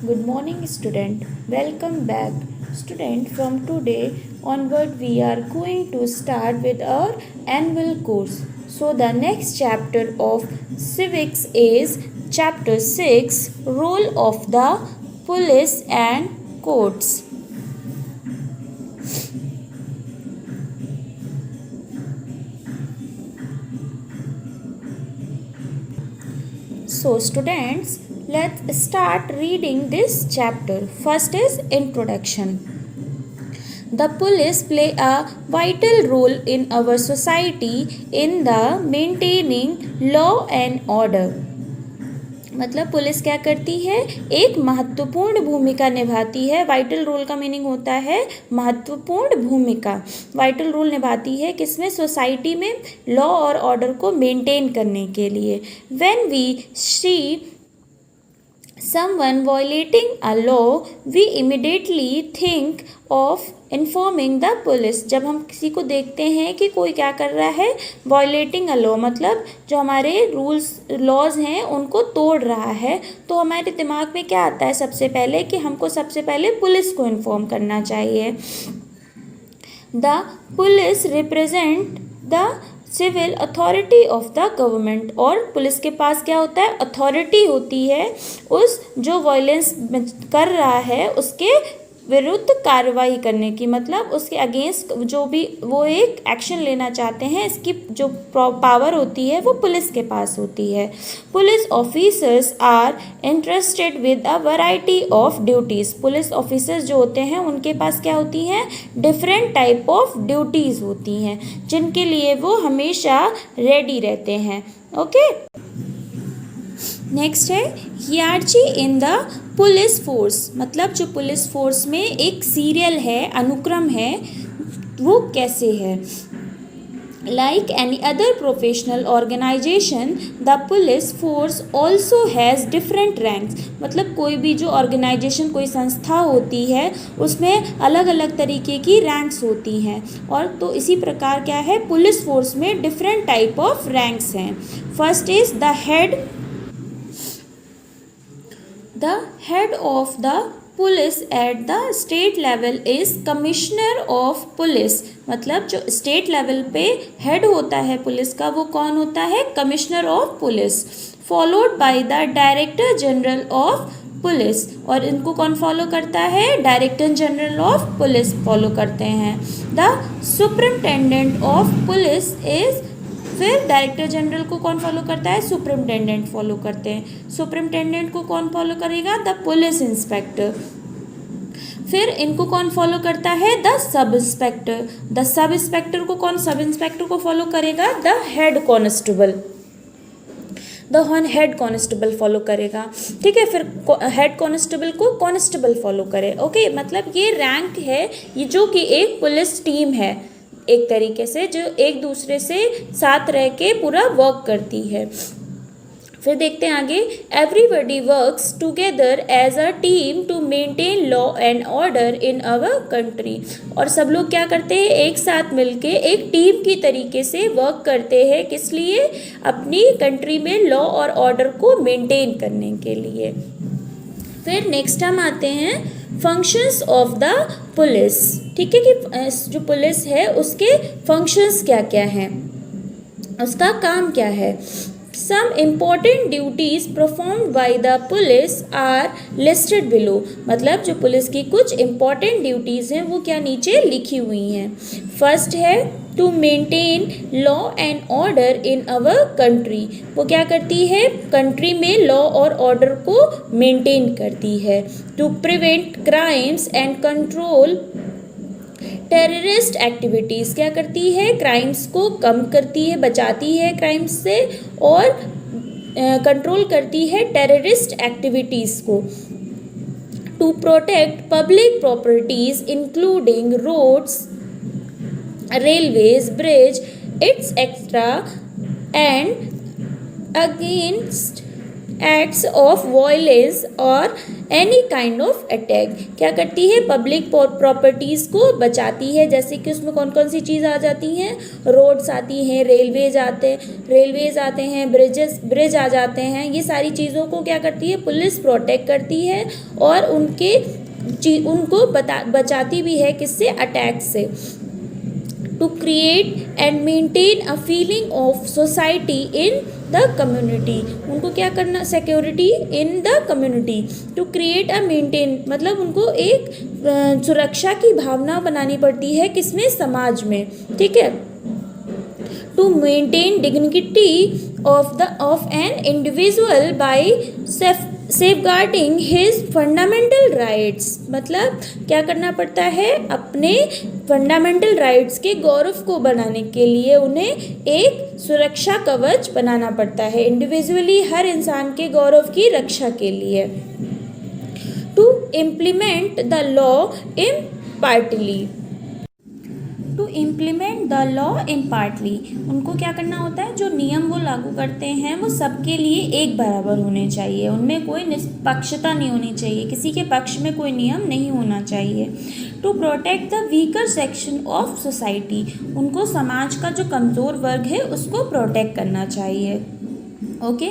Good morning, student. Welcome back. Student, from today onward, we are going to start with our annual course. So, the next chapter of civics is chapter 6, Role of the Police and Courts. So, students, let's start reading this chapter. First is introduction. The police play a vital role in our society in the maintaining law and order. मतलब police क्या करती है, एक महत्वपूर्ण भूमिका निभाती है. Vital role का मीनिंग होता है महत्वपूर्ण भूमिका. वाइटल रोल निभाती है किसमें, सोसाइटी में लॉ और ऑर्डर को मेंटेन करने के लिए. When we see someone violating a law, we immediately think of informing the police. जब हम किसी को देखते हैं कि कोई क्या कर रहा है, violating a law मतलब जो हमारे रूल्स लॉज हैं उनको तोड़ रहा है, तो हमारे दिमाग में क्या आता है सबसे पहले कि हमको सबसे पहले पुलिस को इन्फॉर्म करना चाहिए. The police represent the civil authority of the government. और पुलिस के पास क्या होता है, अथॉरिटी होती है उस जो वायलेंस कर रहा है उसके विरुद्ध कार्रवाई करने की. मतलब उसके अगेंस्ट जो भी वो एक एक्शन लेना चाहते हैं, इसकी जो पावर होती है वो पुलिस के पास होती है. Police officers are interested with a variety of duties. Police officers जो होते हैं उनके पास क्या होती हैं, डिफरेंट टाइप ऑफ ड्यूटीज़ होती हैं जिनके लिए वो हमेशा रेडी रहते हैं. ओके, नेक्स्ट है हियरार्ची इन द पुलिस फोर्स. मतलब जो पुलिस फोर्स में एक सीरियल है, अनुक्रम है, वो कैसे है. Like any other professional organisation the police force also has different ranks. मतलब कोई भी जो ऑर्गेनाइजेशन, कोई संस्था होती है उसमें अलग अलग तरीके की रैंक्स होती हैं. और तो इसी प्रकार क्या है, पुलिस फोर्स में डिफरेंट टाइप ऑफ रैंक्स हैं. First is the head. The head of the police at the state level is commissioner of police. मतलब जो स्टेट लेवल पे हेड होता है पुलिस का वो कौन होता है, commissioner of police. Followed by the director general of police. और इनको कौन फॉलो करता है, director general of police follow करते हैं. The superintendent of police is. फिर डायरेक्टर जनरल को कौन फॉलो करता है, सुपरिटेंडेंट फॉलो करते हैं. सुपरिटेंडेंट को कौन फॉलो करेगा, द पुलिस इंस्पेक्टर. फिर इनको कौन फॉलो करता है, the sub inspector. The sub inspector को कौन, सब इंस्पेक्टर को फॉलो करेगा, the head constable. The head constable follow करेगा. ठीक है, फिर हेड कांस्टेबल को कांस्टेबल फॉलो करे. ओके, मतलब ये रैंक है, ये जो कि एक पुलिस टीम है एक तरीके से जो एक दूसरे से साथ रह के पूरा वर्क करती है. फिर देखते हैं आगे. Everybody works together as a team to maintain law and order in our country. और सब लोग क्या करते हैं, एक साथ मिलके एक टीम की तरीके से वर्क करते हैं. किस लिए, अपनी कंट्री में लॉ और ऑर्डर को मेंटेन करने के लिए. फिर नेक्स्ट हम आते हैं फंक्शंस ऑफ द पुलिस. ठीक है, कि जो पुलिस है उसके फंक्शंस क्या क्या हैं, उसका काम क्या है. Some important duties performed by the police are listed below. मतलब जो पुलिस की कुछ इम्पॉर्टेंट ड्यूटीज़ हैं वो क्या नीचे लिखी हुई हैं. फर्स्ट है to maintain law and order in our country. वो क्या करती है, कंट्री में लॉ और ऑर्डर को मेंटेन करती है. To prevent crimes and control terrorist activities. क्या करती है, क्राइम्स को कम करती है, बचाती है क्राइम्स से, और कंट्रोल करती है टेररिस्ट एक्टिविटीज़ को. To protect public properties including roads, railways, bridge, its extra, and against acts of violence और एनी काइंड ऑफ अटैक। क्या करती है? पब्लिक प्रॉपर्टीज़ को बचाती है। जैसे कि उसमें कौन कौन सी चीज़ आ जाती हैं? रोड्स आती हैं, रेलवेज आते हैं, ब्रिज आ जाते हैं। ये सारी चीज़ों को क्या करती है? पुलिस प्रोटेक्ट करती है और उनको बचाती भी है। किससे? अटैक से। To create and maintain a feeling of society in the community. उनको क्या करना? Security in the community. To create a maintain मतलब उनको एक सुरक्षा की भावना बनानी पड़ती है। किसमें? समाज में। ठीक है। To maintain dignity of an individual by safeguarding his fundamental rights. मतलब क्या करना पड़ता है? अपने फंडामेंटल राइट्स के गौरव को बनाने के लिए उन्हें एक सुरक्षा कवच बनाना पड़ता है, इंडिविजुअली हर इंसान के गौरव की रक्षा के लिए। To implement the law impartially. To implement the law impartially उनको क्या करना होता है? जो नियम वो लागू करते हैं वो सबके लिए एक बराबर होने चाहिए। उनमें कोई निष्पक्षता नहीं होनी चाहिए, किसी के पक्ष में कोई नियम नहीं होना चाहिए। To protect the weaker section of society उनको समाज का जो कमज़ोर वर्ग है उसको प्रोटेक्ट करना चाहिए। ओके।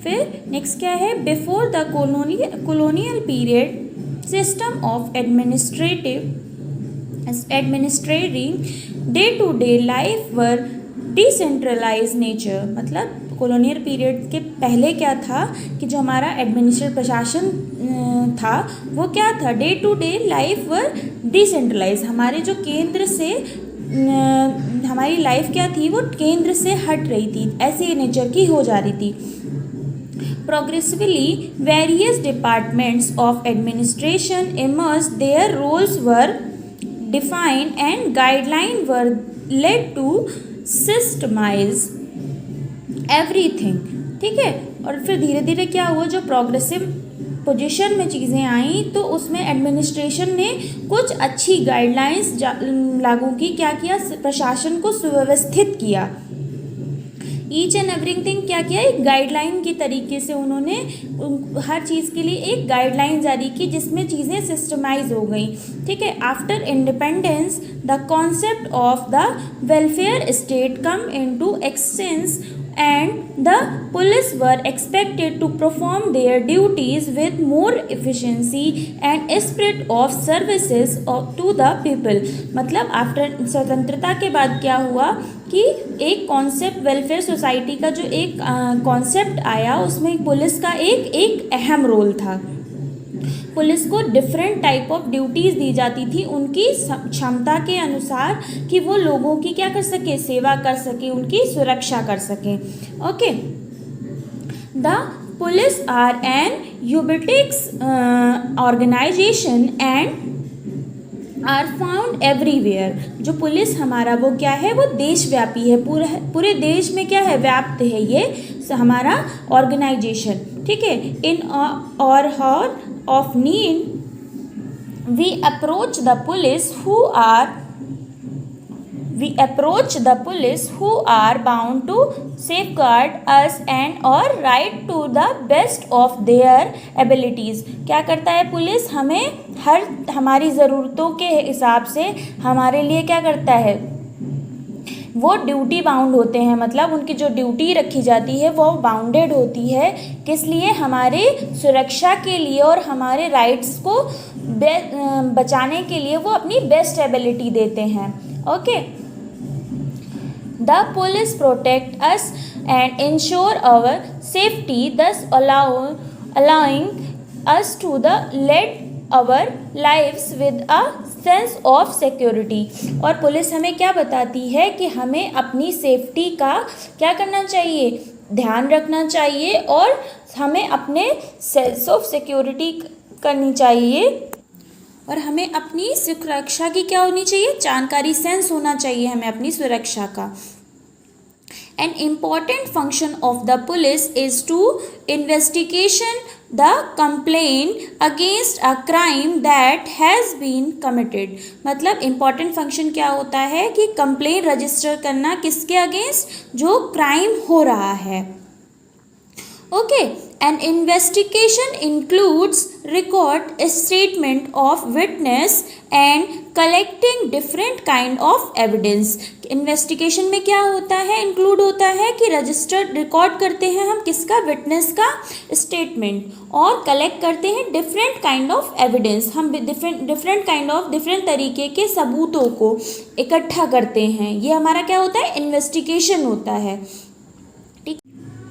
फिर नेक्स्ट क्या है? Before the colonial period system of administrating day to day life were decentralise nature. मतलब कॉलोनियल पीरियड के पहले क्या था कि जो हमारा एडमिनिस्ट्रेटिव प्रशासन था वो क्या था? Day to day life were decentralise. हमारे जो केंद्र से हमारी लाइफ क्या थी? वो केंद्र से हट रही थी, ऐसे नेचर की हो जा रही थी। Progressively, various departments of administration emerged. Their roles were defined and guidelines were led to systemize everything। ठीक है। और फिर धीरे धीरे क्या हुआ? जो प्रोग्रेसिव पोजीशन में चीज़ें आई तो उसमें एडमिनिस्ट्रेशन ने कुछ अच्छी गाइडलाइंस लागू की। क्या किया? प्रशासन को सुव्यवस्थित किया। ईच एंड एवरीथिंग क्या किया? एक गाइडलाइन के तरीके से उन्होंने हर चीज़ के लिए एक गाइडलाइन जारी की जिसमें चीज़ें सिस्टमाइज हो गई। ठीक है। After independence the concept of the welfare state come into expanse and the police were expected to perform their duties with more efficiency and spirit of services to the people। मतलब after स्वतंत्रता के बाद क्या हुआ कि एक concept welfare society का जो एक कॉन्सेप्ट आया उसमें पुलिस का एक अहम रोल था। पुलिस को डिफरेंट टाइप ऑफ ड्यूटीज़ दी जाती थी उनकी क्षमता के अनुसार कि वो लोगों की क्या कर सके? सेवा कर सके, उनकी सुरक्षा कर सके। Okay. The police are an ubiquitous organisation and are found everywhere. जो पुलिस हमारा वो क्या है? वो देशव्यापी है, पूरे देश में क्या है? व्याप्त है ये हमारा ऑर्गेनाइजेशन। ठीक है। इन और horror of need we approach the police who are bound to safeguard us and or right to the best of their abilities। क्या करता है पुलिस? हमें हमारी ज़रूरतों के हिसाब से हमारे लिए क्या करता है? वो ड्यूटी बाउंड होते हैं। मतलब उनकी जो ड्यूटी रखी जाती है वो बाउंडेड होती है। किस लिए? हमारे सुरक्षा के लिए और हमारे राइट्स को बचाने के लिए वो अपनी बेस्ट एबिलिटी देते हैं। Okay. The police protect us and ensure our safety thus allowing us to the lead our lives with a sense of security. और पुलिस हमें क्या बताती है कि हमें अपनी सेफ्टी का क्या करना चाहिए? ध्यान रखना चाहिए और हमें अपने सेंस ऑफ सिक्योरिटी करनी चाहिए और हमें अपनी सुरक्षा की क्या होनी चाहिए? जानकारी, सेंस होना चाहिए हमें अपनी सुरक्षा का। An important function of the police is to investigation the complaint against a crime that has been committed। मतलब important function क्या होता है कि कंप्लेन रजिस्टर करना किसके अगेंस्ट? जो क्राइम हो रहा है। Okay. An investigation includes record statement of witness and collecting different kind of evidence. Investigation में क्या होता है, इंक्लूड होता है कि रजिस्टर्ड रिकॉर्ड करते हैं हम किसका, विटनेस का स्टेटमेंट, और कलेक्ट करते हैं डिफरेंट काइंड ऑफ एविडेंस. हम डिफरेंट काइंड ऑफ डिफरेंट तरीके के सबूतों को इकट्ठा करते हैं. ये हमारा क्या होता है, इन्वेस्टिगेशन होता है.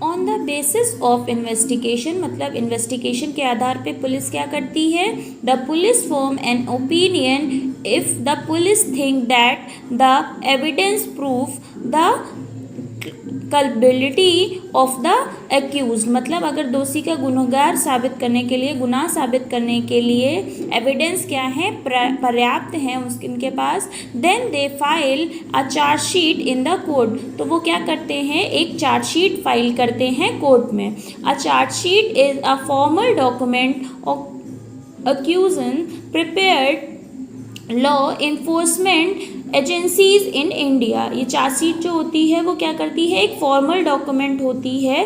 On the basis of investigation, मतलब इन्वेस्टिगेशन के आधार पे पुलिस क्या करती है, the police form an opinion if the police think that the evidence proof the culpability of the accused. मतलब अगर दोषी का गुनहगार साबित करने के लिए, गुनाह साबित करने के लिए एविडेंस क्या है, पर्याप्त हैं उनके पास, then they file a chargesheet in the court. तो वो क्या करते हैं, एक चार्जशीट फाइल करते हैं कोर्ट में. A chargesheet is a formal document of accusation prepared law enforcement agencies in India. ये चार्जशीट जो होती है वो क्या करती है, एक फॉर्मल डॉक्यूमेंट होती है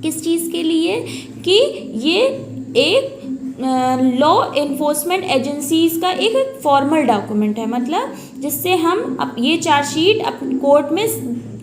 किस चीज़ के लिए, कि ये एक लॉ इन्फोर्समेंट एजेंसीज का एक फॉर्मल डॉक्यूमेंट है. मतलब जिससे हम अब ये चार्जशीट अपने कोर्ट में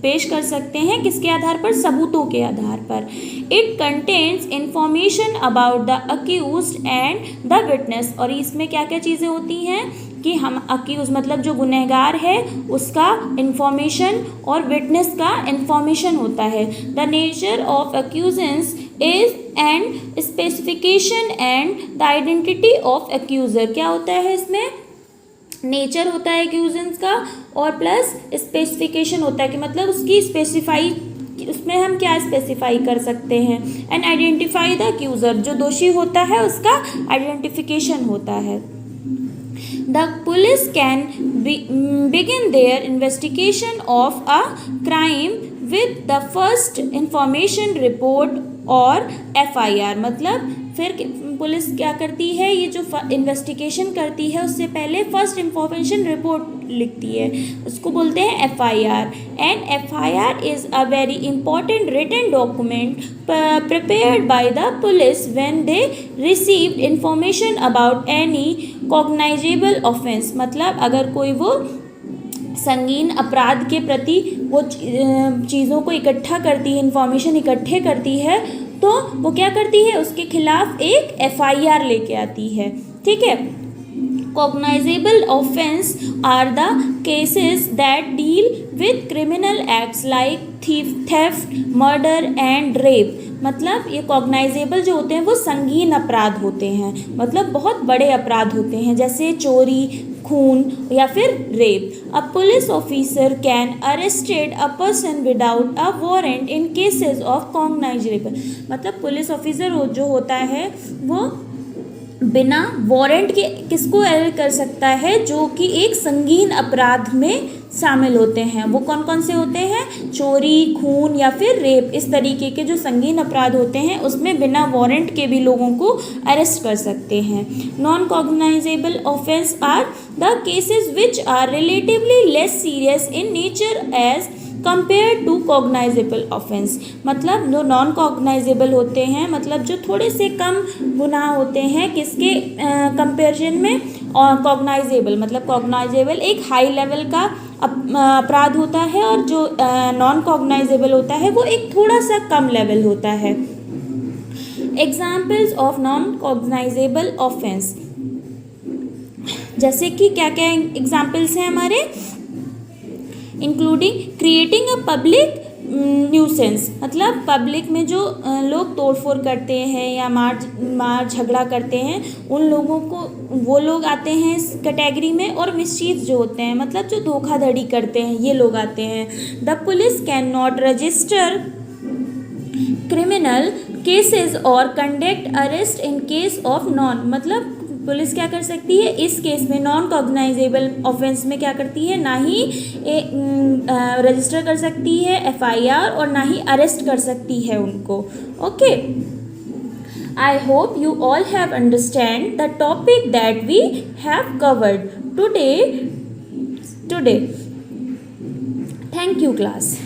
पेश कर सकते हैं, किसके आधार पर, सबूतों के आधार पर. It contains information about the accused and the witness. और इसमें क्या क्या चीज़ें होती हैं कि हम अक्यूज मतलब जो गुनहगार है उसका इंफॉर्मेशन और विटनेस का इंफॉर्मेशन होता है. The nature of accusations is and specification and the identity of accuser. क्या होता है इसमें, नेचर होता है एक्यूजेंस का और प्लस स्पेसिफिकेशन होता है कि मतलब उसकी स्पेसिफाई, उसमें हम क्या स्पेसिफाई कर सकते हैं, एंड आइडेंटिफाई द अक्यूजर, जो दोषी होता है उसका आइडेंटिफिकेशन होता है. The police can begin their investigation of a crime with the first information report और FIR. मतलब फिर पुलिस क्या करती है, ये जो इन्वेस्टिगेशन करती है उससे पहले फर्स्ट इंफॉर्मेशन रिपोर्ट लिखती है, उसको बोलते हैं FIR. And FIR is a very important written document prepared by the police when they received information about any cognizable offense. मतलब अगर कोई वो संगीन अपराध के प्रति वो चीज़ों को इकट्ठा करती है, इंफॉर्मेशन इकट्ठे करती है, तो वो क्या करती है, उसके खिलाफ एक FIR लेके आती है. ठीक है. Cognizable offense are the cases that deal with criminal acts like theft, murder and rape. मतलब ये कॉग्नाइजेबल जो होते हैं वो संगीन अपराध होते हैं, मतलब बहुत बड़े अपराध होते हैं, जैसे चोरी, खून या फिर rape. A police officer can arrested a person without a warrant in cases of cognisable. मतलब पुलिस ऑफिसर जो होता है वो बिना वारंट के किसको अरेस्ट कर सकता है, जो कि एक संगीन अपराध में शामिल होते हैं. वो कौन कौन से होते हैं, चोरी, खून या फिर रेप. इस तरीके के जो संगीन अपराध होते हैं उसमें बिना वारंट के भी लोगों को अरेस्ट कर सकते हैं. Non cognizable offence are the cases which are relatively less serious in nature as compare to cognizable offence. मतलब जो नॉन कॉग्नाइजेबल होते हैं, मतलब जो थोड़े से कम गुनाह होते हैं, किसके कंपेरिजन में, और कॉग्नाइजेबल. मतलब कॉग्नाइजेबल एक हाई लेवल का अपराध होता है और जो नॉन कॉग्नाइजेबल होता है वो एक थोड़ा सा कम लेवल होता है. Examples of non cognizable offence, जैसे कि क्या क्या एग्जाम्पल्स हैं हमारे, including creating a public nuisance. मतलब पब्लिक में जो लोग तोड़फोड़ करते हैं या मार झगड़ा करते हैं, उन लोगों को वो लोग आते हैं इस कैटेगरी में. और मिसचीफ जो होते हैं, मतलब जो धोखाधड़ी करते हैं, ये लोग आते हैं. The police can not register criminal cases और conduct arrest in case of non. मतलब पुलिस क्या कर सकती है इस केस में, नॉन कॉग्नाइजेबल ऑफेंस में क्या करती है, ना ही रजिस्टर कर सकती है FIR और ना ही अरेस्ट कर सकती है उनको. Okay, I hope you all have understand the topic that we have covered today. Thank you class.